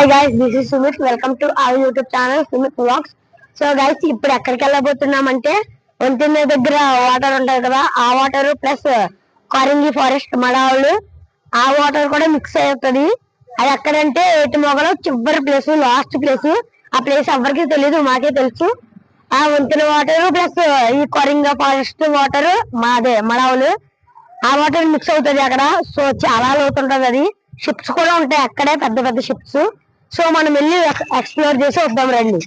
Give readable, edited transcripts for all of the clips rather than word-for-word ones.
Hi guys, this is Sumit. Welcome to our YouTube channel Sumit vlogs. So guys, ఇప్పుడు ఎక్కడికి వెళ్ళబోతున్నామంటే ఒంటిన్న దగ్గర water ఉంటాయి కదా, ఆ వాటర్ ప్లస్ కారింగి ఫారెస్ట్ మడావులు ఆ వాటర్ కూడా మిక్స్ అవుతుంది. అది ఎక్కడంటే ఏటిమొగలో చివరి ప్లేస్, లాస్ట్ ప్లేస్. ఆ ప్లేస్ ఎవరికి తెలీదు, మాకే తెలుసు. ఆ వంతెన వాటర్ ప్లస్ ఈ కొరింగ ఫారెస్ట్ వాటర్ మాదే మడావులు ఆ వాటర్ మిక్స్ అవుతుంది అక్కడ. సో చాలా లోతుంటది అది. షిప్స్ కూడా ఉంటాయి అక్కడే, పెద్ద పెద్ద షిప్స్. సో మనం వెళ్ళి ఎక్స్ప్లోర్ చేసి వద్దాం రండి.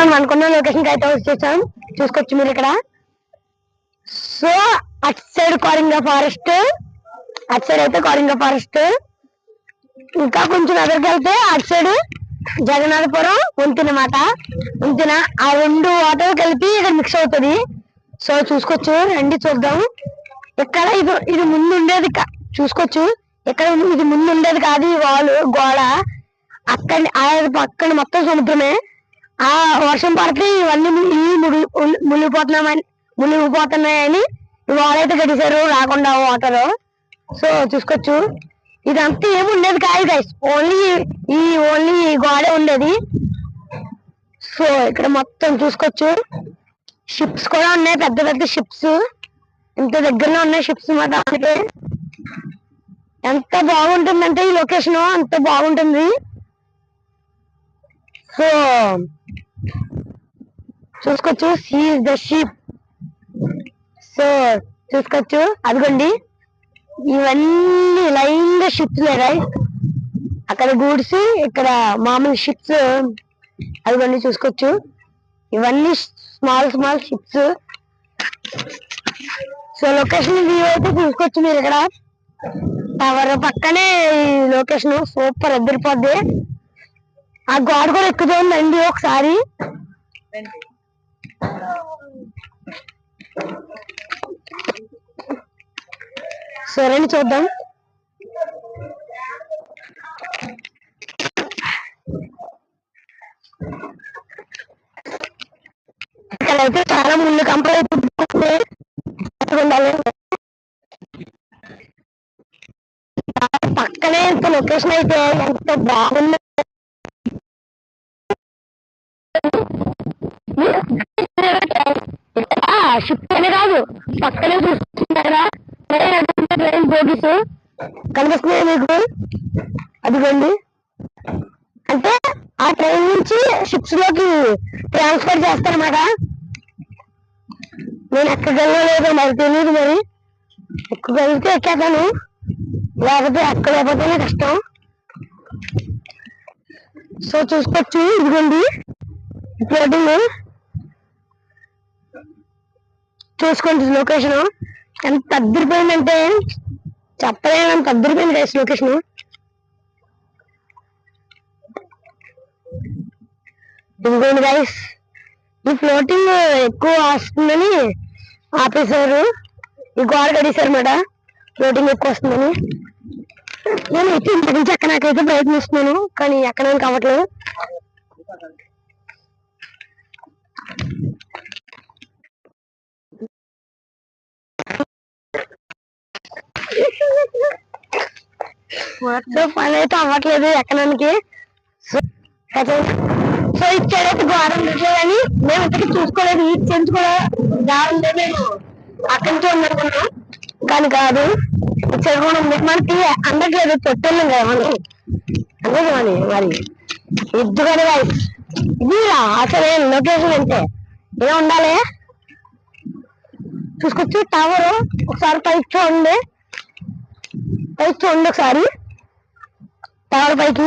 మనం అనుకున్న లొకేషన్ కి అయితే వచ్చేసాం. చూసుకోవచ్చు మీరు ఇక్కడ. సో అటు సైడ్ కోరింగ ఫారెస్ట్, అటు సైడ్ అయితే కోరింగ ఫారెస్ట్. ఇంకా కొంచెం ఎదురుకి వెళ్తే అటు సైడ్ జగన్నాథపురం వంతెన మాట. వంతెన ఆ రెండు వాటర్ కలిపి ఇక్కడ మిక్స్ అవుతుంది. సో చూసుకోవచ్చు, రండి చూద్దాం. ఇక్కడ ఇది ముందు ఉండేది చూసుకోవచ్చు. ఇక్కడ ఇది ముందు ఉండేది కాదు, ఈ వాలు గోడ. అక్కడ పక్కన మొత్తం సముద్రమే. ఆ వర్షం పడితే ఇవన్నీ మునిగిపోతున్నాయని వాళ్ళైతే కట్టేశారు రాకుండా వాటర్. సో చూసుకోవచ్చు, ఇదంతా ఏమి ఉండేది కాదు గైస్, ఓన్లీ గోడే ఉండేది. సో ఇక్కడ మొత్తం చూసుకోవచ్చు, షిప్స్ కూడా ఉన్నాయి, పెద్ద పెద్ద షిప్స్. ఇంత దగ్గరలో ఉన్నాయి షిప్స్ మాట. అంటే ఎంత బాగుంటుందంటే ఈ లొకేషన్ అంత బాగుంటుంది. సో చూసుకోవచ్చు, సీ ద షిప్. సో చూసుకోవచ్చు, అదిగోండి ఇవన్నీ లైన్ గా షిప్స్ లేదాయి. అక్కడ గూడ్స్, ఇక్కడ మామూలు షిప్స్. అదిగోండి చూసుకోవచ్చు, ఇవన్నీ small ships. So location view అయితే చూసుకోవచ్చు మీరు ఇక్కడ. టవర్ పక్కనే ఈ లొకేషన్ సూపర్ ఎదిరిపోద్ది. ఆ గోడ కూడా ఎక్కుతుందండి ఒకసారి. సో రండి చూద్దాం. ఇక్కడైతే చాలా ముందు కంపెనీ పక్కనే ఇంత లొకేషన్ అయితే ఎంత బాగుంది. షిప్ అనే కాదు, పక్కనే చూస్తున్నారా ట్రైన్ బోగీస్ కనిపిస్తున్నాయి మీకు. అదిగోండి, అంటే ఆ ట్రైన్ నుంచి షిప్స్ లోకి ట్రాన్స్ఫర్ చేస్తారన్నమాట. నేను ఎక్కగలలేదు మరి తెలియదు, మరి ఎక్కగలిగితే ఎక్కేతాను, లేకపోతే ఎక్కలేకపోతేనే కష్టం. సో చూసుకోవచ్చు, ఇదిగోండి ఫ్లోటింగ్. చూసుకోండి లొకేషన్ ఎంత అద్దరిపోయిందంటే చెప్పలేనంత అద్దరిపోయింది గైస్ లొకేషన్. ఇదిగోండి గైస్, ఈ ఫ్లోటింగ్ ఎక్కువ వస్తుందని ఆపేశారు, ఈ గోడ కట్టేశారు అన్నమాట. ఫ్లోటింగ్ ఎక్కువ వస్తుందని నేను అయితే ఇంటి నుంచి ఎక్కడానికైతే ప్రయత్నిస్తున్నాను, కానీ ఎక్కడానికి అవ్వట్లేదు. మొత్తం పని అయితే అవ్వట్లేదు ఎక్కడానికి. సో ఇచ్చాడైతే గోడ ఉండట్లేదు అని మేము ఇంతకీ చూసుకోలేదు. ఈ చెంచు కూడా దారుందే, మేము అక్కడి నుంచి ఉందనుకున్నాం కానీ కాదు, ఇచ్చాడు కూడా ఉంది. మనకి అందట్లేదు, తొట్టెళ్ళం కదా మనం అందదు మరి ఇద్దు కదా. ఇది అసలు లొకేషన్ అంటే ఏం ఉండాలి. చూసుకోవచ్చు టవర్, ఒకసారి పైకి చూడండి ఒకసారి టవర్ పైకి.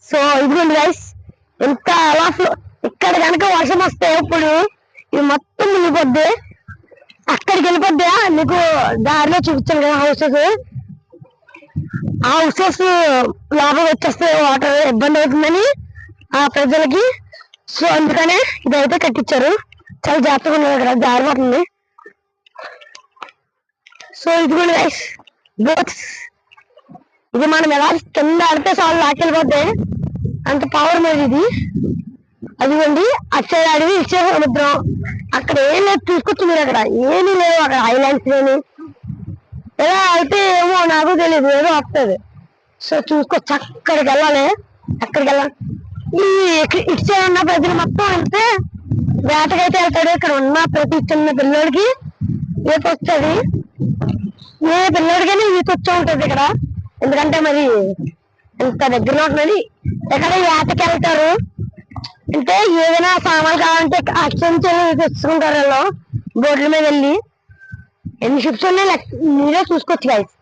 సో ఇదిగోండి గైస్, ఎంత అలా ఇక్కడ కనుక వర్షం వస్తే ఇప్పుడు ఇది మొత్తం మునిగిపోద్ది. అక్కడికి వెళ్ళిపోద్ది. నీకు దారిలో చూపించాను కదా హౌసెస్, ఆ హౌసెస్ లోపల వచ్చేస్తే వాటర్ ఇబ్బంది అవుతుందని ఆ ప్రజలకి. సో అందుకనే ఇదైతే కట్టించారు. చాలా జాగ్రత్తగా ఉన్నది, ఇక్కడ జారిపోతుంది. సో ఇదిగోండి గైస్ బోట్స్. ఇది మనం ఎలా కింద ఆడితే చాలు లాకెళ్ళిపోతే అంత పవర్ మీద ఇది. అదిగోండి అటు సైడ్ అడివి, ఇటు సైడ్ సముద్రం. అక్కడ ఏం లేదు, చూసుకోవచ్చు మీరు. అక్కడ ఏమీ లేవు, అక్కడ ఐలాండ్స్ లేని. ఎలా అయితే ఏమో నాకు తెలియదు, ఏదో వస్తుంది. సో చూసుకోవచ్చు, అక్కడికి వెళ్ళాలి. ఈ ఇటు సైడ్ ఉన్న ప్రజలు మొత్తం అంటే వేటకైతే వెళ్తాడు. ఇక్కడ ఉన్న ప్రతి చిన్న పిల్లోడికి ఈత వస్తుంది. ఏ పిల్లోడికైనా ఈత వచ్చే ఉంటుంది ఇక్కడ, ఎందుకంటే మరి ఇంత దగ్గరలో ఉంటుందని. ఎక్కడ వేటకి వెళ్తారు అంటే ఏదైనా సామాన్లు కావాలంటే అక్షంచాలు తెచ్చుకుంటారు వాళ్ళు బోట్ల మీద వెళ్ళి. ఎన్ని షిప్స్ ఉన్నాయి మీరే చూసుకోవచ్చు గైస్.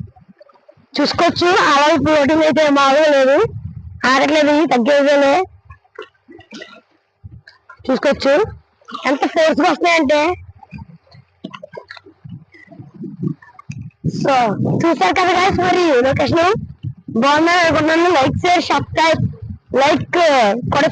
చూసుకోవచ్చు. ఆవాల ఫ్లోటింగ్ అయితే మామూలుగా లేదు, ఆరట్లేదు, తగ్గేదేలే. చూసుకోవచ్చు ఎంత ఫోర్స్ గా వస్తున్నాయంటే. సో చూసారు కదా గైస్, మరి లొకేషన్ బాగుందని అనుకుంటున్నాను. లైక్ షేర్ సబ్స్క్రైబ్, లైక్ కూడా